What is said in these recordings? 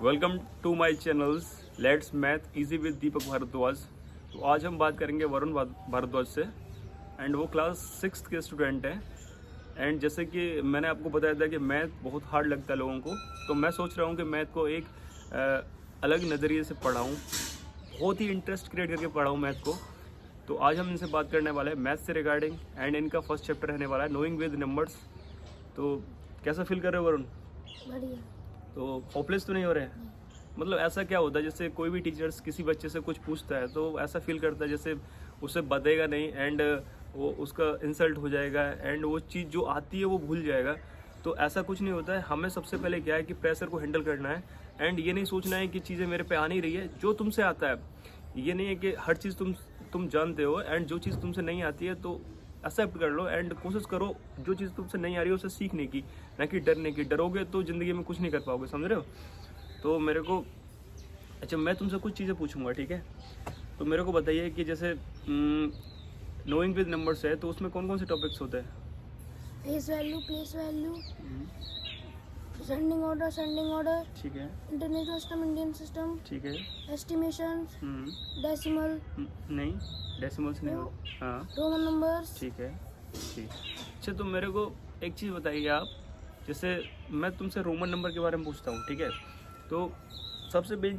Welcome to my channels let's math easy with Deepak Bhardwaj. तो आज हम बात करेंगे वरुण भारद्वाज से एंड वो क्लास 6th के स्टूडेंट हैं। एंड जैसे कि मैंने आपको बताया था कि मैथ बहुत हार्ड लगता है लोगों को, तो मैं सोच रहा हूँ कि मैथ को एक अलग नज़रिए से पढ़ाऊँ, बहुत ही इंटरेस्ट क्रिएट करके पढ़ाऊँ मैथ को। तो आज हम इनसे बात करने वाले हैं मैथ से रिगार्डिंग एंड इनका फर्स्ट चैप्टर रहने वाला है नोइंग विद नंबर्स। तो कैसा फील कर रहे हो वरुण? बढ़िया। तो होपलेस तो नहीं हो रहे हैं? मतलब ऐसा क्या होता है, जैसे कोई भी टीचर्स किसी बच्चे से कुछ पूछता है तो ऐसा फील करता है जैसे उसे बताएगा नहीं एंड वो उसका इंसल्ट हो जाएगा एंड वो चीज़ जो आती है वो भूल जाएगा। तो ऐसा कुछ नहीं होता है। हमें सबसे पहले क्या है कि प्रेशर को हैंडल करना है एंड ये नहीं सोचना है कि चीज़ें मेरे पे आ नहीं रही है। जो तुमसे आता है, ये नहीं है कि हर चीज़ तुम जानते हो एंड जो चीज़ तुमसे नहीं आती है तो एक्सेप्ट कर लो एंड कोशिश करो जो चीज़ तुमसे नहीं आ रही है उसे सीखने की, ना कि डरने की। डरोगे तो ज़िंदगी में कुछ नहीं कर पाओगे, समझ रहे हो? तो मेरे को अच्छा, मैं तुमसे कुछ चीज़ें पूछूंगा, ठीक है? तो मेरे को बताइए कि जैसे नोइंग विद नंबर्स है तो उसमें कौन कौन से टॉपिक्स होते हैं? Face value, place value, sending order, ठीक है, इंटरनेशनल सिस्टम, इंडियन सिस्टम, ठीक है। एस्टिमेशन, डेसिमल, नहीं, डेसिमल्स नहीं हो। हाँ, रोमन नंबर्स। ठीक है, ठीक। अच्छा, तो मेरे को एक चीज़ बताइए आप, जैसे मैं तुमसे रोमन नंबर के बारे में पूछता हूँ, ठीक है? तो सबसे मेन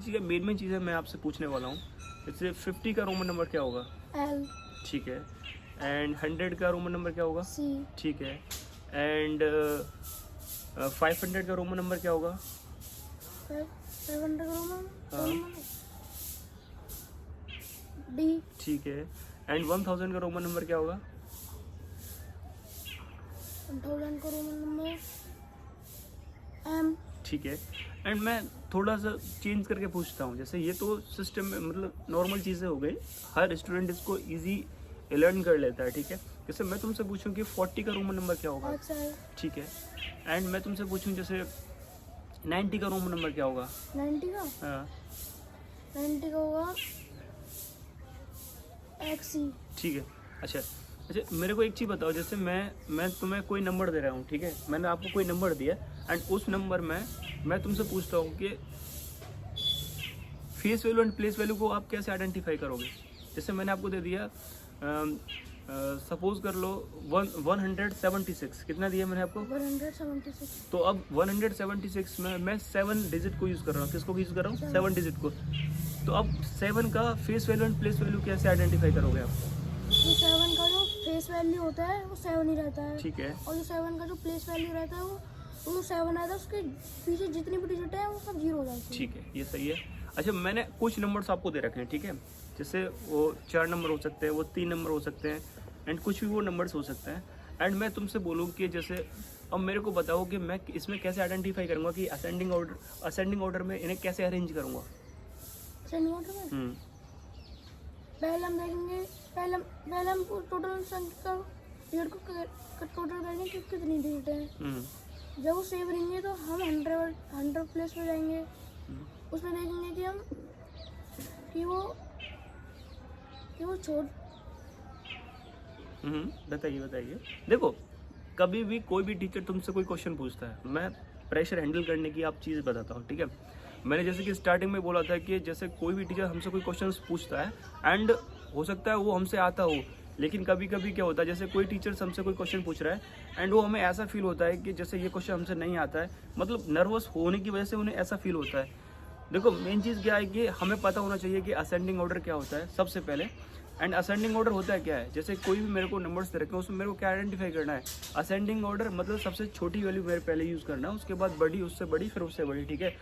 चीज़ है मैं आपसे पूछने वाला हूँ, जैसे 50 का रोमन नंबर क्या होगा? एल, ठीक है। एंड 100 का रोमन नंबर क्या होगा? सी, ठीक है। एंड 500 का रोमन नंबर क्या होगा? 500 रोमन, हाँ। डी, ठीक है। एंड 1000 का रोमन नंबर क्या होगा? 1000 का रोमन नंबर, एम। ठीक है। एंड मैं थोड़ा सा चेंज करके पूछता हूँ, जैसे ये तो सिस्टम में मतलब नॉर्मल चीज़ें हो गई, हर स्टूडेंट इसको इजी लर्न कर लेता है, ठीक है? जैसे मैं तुमसे पूछूं कि 40 का रोमन नंबर क्या होगा? ठीक है। एंड मैं तुमसे पूछूं जैसे 90 का रोमन नंबर क्या होगा? 90 का, हाँ, 90 का होगा एक्सी। ठीक है। अच्छा, मेरे को एक चीज़ बताओ, जैसे मैं तुम्हें कोई नंबर दे रहा हूँ, ठीक है? मैंने आपको कोई नंबर दिया एंड उस नंबर में मैं तुमसे पूछता हूँ कि face value and place value को आप कैसे आइडेंटिफाई करोगे? जैसे मैंने आपको दे दिया, सपोज कर लो 176, कितना दिया मैंने आपको? 176। तो अब 176 में मैं 7 डिजिट को यूज़ कर रहा हूँ। किसको यूज़ कर रहा हूँ? 7 डिजिट को। तो अब 7 का face value and place value कैसे आइडेंटिफाई करोगे आप? तो 7 का जो फेस वैल्यू होता है वो 7 ही रहता है, ठीक है। और जो 7 का जो प्लेस वैल्यू रहता है वो 7 रहता है, उसके पीछे जितनी भी डिजिट है वो सब 0 हो जाती है। ठीक है, ये सही है। अच्छा, मैंने कुछ नंबर्स आपको दे रखे हैं, ठीक है? जैसे वो 4 नंबर हो सकते हैं, वो 3 नंबर हो सकते हैं एंड कुछ भी वो नंबर्स हो सकते हैं। एंड मैं तुमसे बोलूँ कि जैसे अब मेरे को बताओ कि मैं इसमें कैसे आइडेंटिफाई करूँगा कि असेंडिंग ऑर्डर में इन्हें कैसे अरेंज करूँगा? असेंडिंग ऑर्डर में पहले हम देखेंगे, पहले हम टोटल संख्या डिजिट को टोटल करेंगे कि कितनी डिजिट है। जब वो सेव रहेंगे तो हम 100 प्लेस पे जाएंगे, उसमें देखेंगे कि हम कि वो छोड़। बताइए। देखो, कभी भी कोई भी टीचर तुमसे कोई क्वेश्चन पूछता है, मैं प्रेशर हैंडल करने की आप चीज़ बताता हूँ, ठीक है? मैंने जैसे कि स्टार्टिंग में बोला था कि जैसे कोई भी टीचर हमसे कोई क्वेश्चन पूछता है एंड हो सकता है वो हमसे आता हो, लेकिन कभी कभी क्या होता है, जैसे कोई टीचर हमसे कोई क्वेश्चन पूछ रहा है एंड वो हमें ऐसा फील होता है कि जैसे ये क्वेश्चन हमसे नहीं आता है, मतलब नर्वस होने की वजह से उन्हें ऐसा फील होता है। देखो, मेन चीज़ क्या है कि हमें पता होना चाहिए कि असेंडिंग ऑर्डर क्या होता है सबसे पहले। एंड असेंडिंग ऑर्डर होता है क्या है, जैसे कोई भी मेरे को नंबर्स दे रखे हैं उसमें मेरे को क्या आइडेंटिफाई करना है? असेंडिंग ऑर्डर मतलब सबसे छोटी वैल्यू मेरे पहले यूज़ करना है, उसके बाद बड़ी, उससे बड़ी, फिर उससे बड़ी, ठीक है?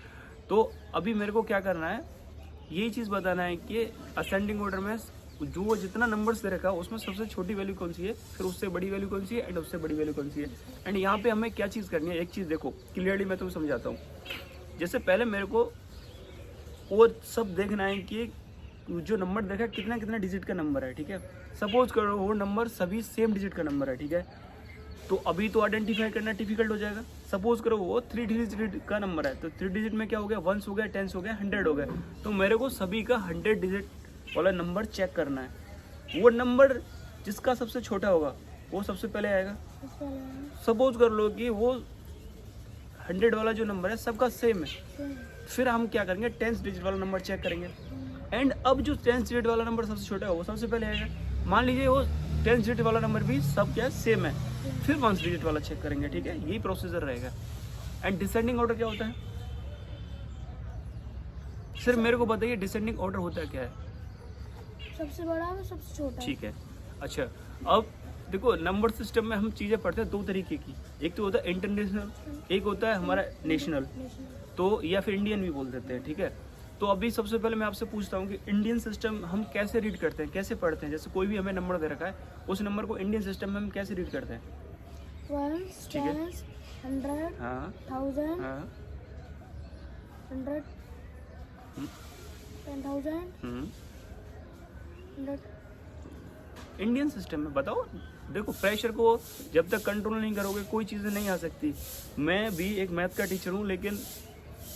तो अभी मेरे को क्या करना है, यही चीज़ बताना है कि असेंडिंग ऑर्डर में जो जितना नंबर्स दे रखा है उसमें सबसे छोटी वैल्यू कौन सी है, फिर उससे बड़ी वैल्यू कौन सी है एंड उससे बड़ी वैल्यू कौन सी है। एंड यहाँ पे हमें क्या चीज़ करनी है, एक चीज़ देखो क्लियरली, मैं तुम्हें समझाता हूँ। जैसे पहले मेरे को वो सब देखना है कि जो नंबर देखा है कितना कितना डिजिट का नंबर है, ठीक है? सपोज करो वो नंबर सभी सेम डिजिट का नंबर है, ठीक है? तो अभी तो आइडेंटिफाई करना डिफिकल्ट हो जाएगा। सपोज करो वो 3 डिजिट का नंबर है, तो 3 डिजिट में क्या हो गया? 1s हो गया, 10s हो गया, 100 हो गया। तो मेरे को सभी का 100 डिजिट वाला नंबर चेक करना है। वो नंबर जिसका सबसे छोटा होगा वो सबसे पहले आएगा। सपोज कर लो कि वो 100 वाला जो नंबर है सबका सेम है, फिर हम क्या करेंगे 10th डिजिट वाला नंबर चेक करेंगे। एंड अब जो 10th डिजिट वाला नंबर सबसे छोटा है वो सबसे पहले आएगा। मान लीजिए वो 10th डिजिट वाला नंबर भी सब क्या है सेम है, फिर 1st डिजिट वाला चेक करेंगे, ठीक है, यही प्रोसीजर रहेगा। एंड डिसेंडिंग ऑर्डर क्या होता है? सिर्फ मेरे को बताइए डिसेंडिंग ऑर्डर होता क्या है? सबसे बड़ा और सबसे छोटा। ठीक है, अच्छा अब देखो नंबर सिस्टम में हम चीज़ें पढ़ते हैं दो तरीके की, एक तो होता है इंटरनेशनल, एक होता है हमारा नेशनल, तो या फिर इंडियन भी बोल देते हैं, ठीक है। तो अभी सबसे पहले मैं आपसे पूछता हूँ कि इंडियन सिस्टम हम कैसे रीड करते हैं, कैसे पढ़ते हैं? जैसे कोई भी हमें नंबर दे रखा है, उस नंबर को इंडियन सिस्टम में हम कैसे रीड करते हैं? 1, ठीक है। 10, 100, हाँ 1000, हाँ 100, 10,000, 100। इंडियन सिस्टम में बताओ। देखो प्रेशर को जब तक कंट्रोल नहीं करोगे कोई चीज़ें नहीं आ सकती। मैं भी एक मैथ का टीचर हूँ, लेकिन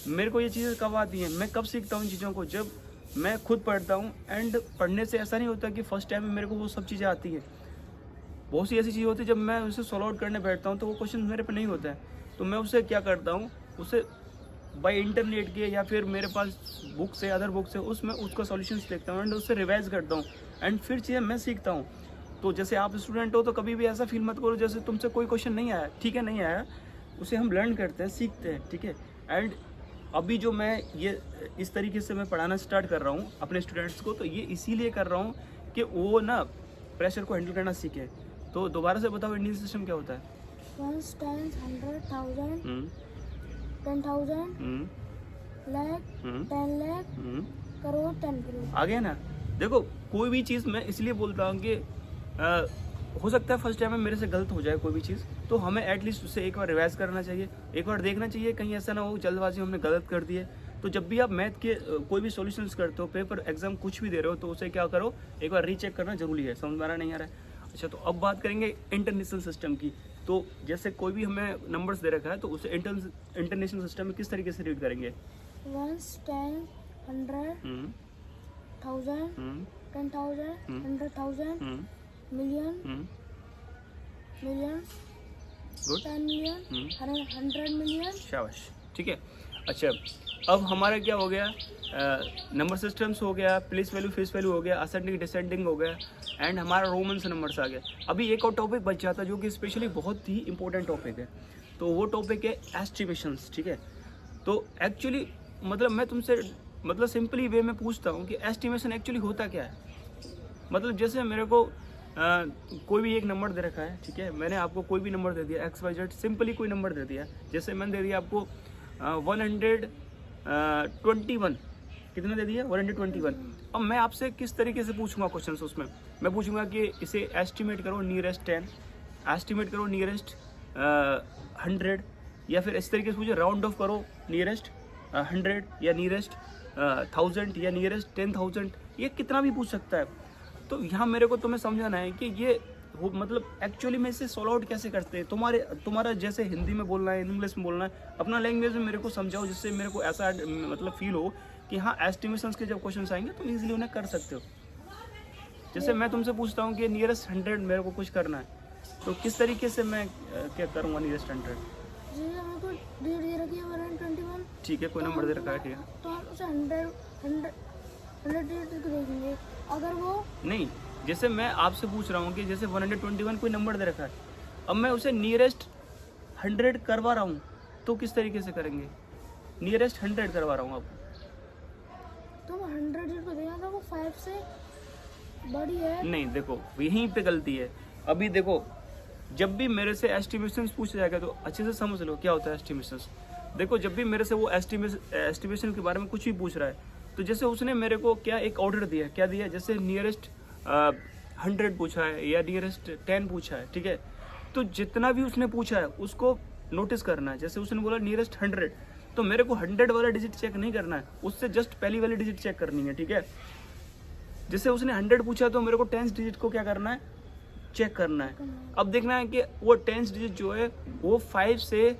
मेरे को ये चीज़ें कब आती हैं, मैं कब सीखता हूँ इन चीज़ों को? जब मैं खुद पढ़ता हूँ। एंड पढ़ने से ऐसा नहीं होता कि फर्स्ट टाइम में मेरे को वो सब चीज़ें आती हैं। बहुत सी ऐसी चीज़ होती है जब मैं उसे सॉल्व आउट करने बैठता हूँ तो वो क्वेश्चन मेरे पे नहीं होता है, तो मैं उसे क्या करता हूँ, उसे बाय इंटरनेट के या फिर मेरे पास बुक्स है, अदर बुक्स है, उसमें उसका सॉल्यूशंस देखता हूँ एंड उससे रिवाइज करता हूँ एंड फिर चीज़ें मैं सीखता हूँ। तो जैसे आप स्टूडेंट हो तो कभी भी ऐसा फील मत करो जैसे तुमसे कोई क्वेश्चन नहीं आया, ठीक है, नहीं आया, उसे हम लर्न करते हैं, सीखते हैं, ठीक है। एंड अभी जो मैं ये इस तरीके से मैं पढ़ाना स्टार्ट कर रहा हूँ अपने स्टूडेंट्स को, तो ये इसीलिए कर रहा हूँ कि वो ना प्रेशर को हैंडल करना सीखे। तो दोबारा से बताओ इंडियन सिस्टम क्या होता है? 1, 10, 100, 1000, 10,000, लाख, 10 लाख, करोड़, 10 करोड़। आ गया ना? देखो कोई भी चीज़ मैं इसलिए बोलता हूँ कि हो सकता है फर्स्ट टाइम में मेरे से गलत हो जाए कोई भी चीज़, तो हमें एटलीस्ट उसे एक बार रिवाइज करना चाहिए, एक बार देखना चाहिए, कहीं ऐसा ना हो जल्दबाजी हमने गलत कर दी है। तो जब भी आप मैथ के कोई भी सॉल्यूशंस करते हो, पेपर एग्जाम कुछ भी दे रहे हो, तो उसे क्या करो, एक बार रीचेक करना जरूरी है। समझ में आ रहा नहीं आ रहा है? अच्छा, तो अब बात करेंगे इंटरनेशनल सिस्टम की। तो जैसे कोई भी हमें नंबर्स दे रखा है तो उसे इंटरनेशनल सिस्टम में किस तरीके से रीड करेंगे? 1, 10, 100, 1000, 10,000, 100,000, million, millions, good, 10 million, 100 million। शाबाश, ठीक है। अच्छा, अब हमारा क्या हो गया, नंबर सिस्टम्स हो गया, प्लेस वैल्यू फेस वैल्यू हो गया, असेंडिंग डिसेंडिंग हो गया, एंड हमारा रोमन्स नंबर्स आ गया। अभी एक और टॉपिक बच जाता जो कि स्पेशली बहुत ही इंपॉर्टेंट टॉपिक है, तो वो टॉपिक है एस्टिमेशंस, ठीक है। तो एक्चुअली मतलब मैं तुमसे मतलब सिंपली वे में पूछता हूँ कि एस्टिमेशन एक्चुअली होता क्या है? मतलब जैसे मेरे को कोई भी एक नंबर दे रखा है, ठीक है, मैंने आपको कोई भी नंबर दे दिया XYZ, सिंपली कोई नंबर दे दिया, जैसे मैंने दे दिया आपको 121, कितना दे दिया? 121। अब मैं आपसे किस तरीके से पूछूंगा क्वेश्चन उसमें? मैं पूछूंगा कि इसे एस्टिमेट करो नियरेस्ट 10, एस्टिमेट करो नियरेस्ट 100, या फिर इस तरीके से पूछो राउंड ऑफ करो नियरेस्ट 100 या नियरेस्ट 1000 या नियरेस्ट 10,000, ये कितना भी पूछ सकता है। तो यहाँ मेरे को तुम्हें समझाना है कि ये मतलब एक्चुअली में इसे सॉल्व आउट कैसे करते हैं। तुम्हारा जैसे हिंदी में बोलना है, इंग्लिश में बोलना है, अपना लैंग्वेज में मेरे को समझाओ, जिससे मेरे को ऐसा मतलब फील हो कि हाँ एस्टिमेशंस के जब क्वेश्चन आएंगे तुम इजीली उन्हें कर सकते हो। जैसे मैं तुमसे पूछता हूँ कि नियरेस्ट 100 मेरे को कुछ करना है, तो किस तरीके से मैं क्या करूँगा नियरेस्ट 100? जैसे हमें कोई डेट दे रखी है 121, ठीक है, कोई नंबर दे रखा है, ठीक है, तो हम उसे 100 डेट को देखेंगे। अगर वो नहीं, जैसे मैं आपसे पूछ रहा हूँ कि जैसे 121 कोई नंबर दे रखा है, अब मैं उसे नियरेस्ट 100 करवा रहा हूँ, तो किस तरीके से करेंगे? नियरेस्ट 100 करवा रहा हूँ आपको, तो हम 100 डेट को देखेंगे, अगर वो 5 से बड़ी है। नहीं, देखो यहीं पे गलती है। अभी देखो जब भी मेरे से एस्टिमेशंस पूछा जाएगा तो अच्छे से समझ लो क्या होता है एस्टिमेशंस। देखो जब भी मेरे से वो एस्टिमेशन के बारे में कुछ भी पूछ रहा है, तो जैसे उसने मेरे को क्या एक ऑर्डर दिया, क्या दिया, जैसे नियरेस्ट 100 पूछा है या नियरेस्ट 10 पूछा है, ठीक है, तो जितना भी उसने पूछा है उसको नोटिस करना है। जैसे उसने बोला नियरेस्ट 100, तो मेरे को 100 वाला डिजिट चेक नहीं करना है, उससे जस्ट पहली वाली डिजिट चेक करनी है, ठीक है। जैसे उसने 100 पूछा तो मेरे को 10th डिजिट को क्या करना है, चेक करना है। अब देखना है कि वो 10th डिजिट जो है वो 5 से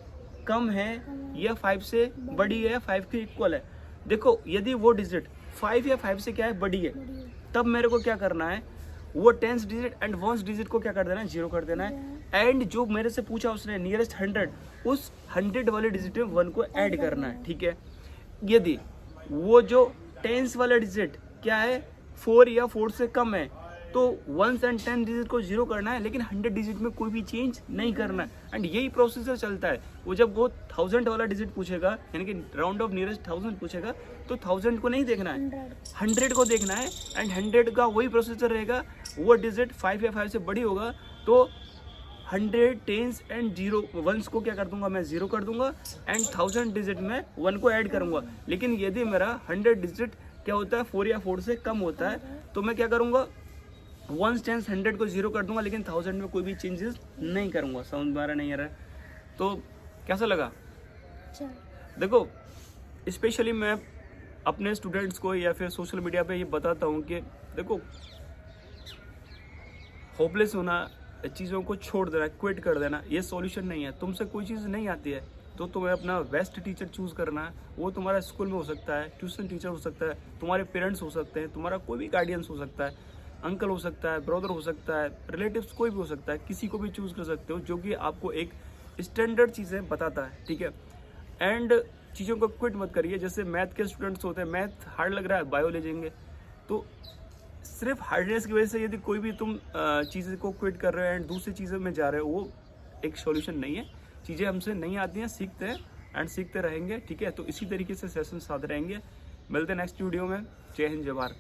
कम है या 5 से बड़ी है या 5 के इक्वल है। देखो यदि वो डिजिट 5 या 5 से क्या है, बड़ी है, तब मेरे को क्या करना है, वो 10th digit and 1st digit को क्या कर देना है, 0 कर देना है। एंड जो मेरे से पूछा उसने नियरेस्ट 100, उस 100 वाले डिजिट में 1 को ऐड करना है, ठीक है। यदि वो जो टेंस वाला डिजिट क्या है 4 या 4 से कम है तो 1 एंड 10 डिजिट को 0 करना है, लेकिन 100 डिजिट में कोई भी चेंज नहीं करना है। एंड यही प्रोसीजर चलता है। वो जब वो 1000 वाला डिजिट पूछेगा, यानी कि राउंड ऑफ नियरेस्ट 1000 पूछेगा, तो 1000 को नहीं देखना है, 100 को देखना है। एंड 100 का वही प्रोसीजर रहेगा। वो डिजिट 5 या 5 से बड़ी होगा तो 100 टेंस एंड 0 वंस को क्या कर दूंगा, मैं 0 कर दूंगा एंड 1000 डिजिट में 1 को ऐड करूंगा। लेकिन यदि मेरा 100 डिजिट क्या होता है 4 या 4 से कम होता है तो मैं क्या करूंगा, 1 टेंस 100 को 0 कर दूंगा, लेकिन 1000 में कोई भी चेंजेस नहीं करूंगा। समझ में आ रहा नहीं आ रहा है? तो कैसा लगा? अच्छा। देखो, स्पेशली मैं अपने स्टूडेंट्स को या फिर सोशल मीडिया पे ये बताता हूँ कि देखो, होपलेस होना, चीज़ों को छोड़ देना, क्विट कर देना, ये सॉल्यूशन नहीं है। तुमसे कोई चीज़ नहीं आती है तो तुम्हें अपना बेस्ट टीचर चूज़ करना है। वो तुम्हारा स्कूल में हो सकता है, ट्यूशन टीचर हो सकता है, तुम्हारे पेरेंट्स हो सकते हैं, तुम्हारा कोई भी गार्डियंस हो सकता है, अंकल हो सकता है, ब्रदर हो सकता है, रिलेटिव्स कोई भी हो सकता है। किसी को भी चूज़ कर सकते हो जो कि आपको एक स्टैंडर्ड चीज़ें बताता है, ठीक है। एंड चीज़ों को क्विट मत करिए। जैसे मैथ के स्टूडेंट्स होते हैं, मैथ हार्ड लग रहा है, बायो ले जाएंगे, तो सिर्फ हार्डनेस की वजह से यदि कोई भी तुम चीज़ें को क्विट कर रहे हो एंड दूसरी चीज़ों में जा रहे हो, वो एक सॉल्यूशन नहीं है। चीज़ें हमसे नहीं आती हैं, सीखते हैं एंड सीखते रहेंगे, ठीक है। तो इसी तरीके से सेशन साथ रहेंगे। मिलते हैं नेक्स्ट वीडियो में। जय हिंद, जय भारत।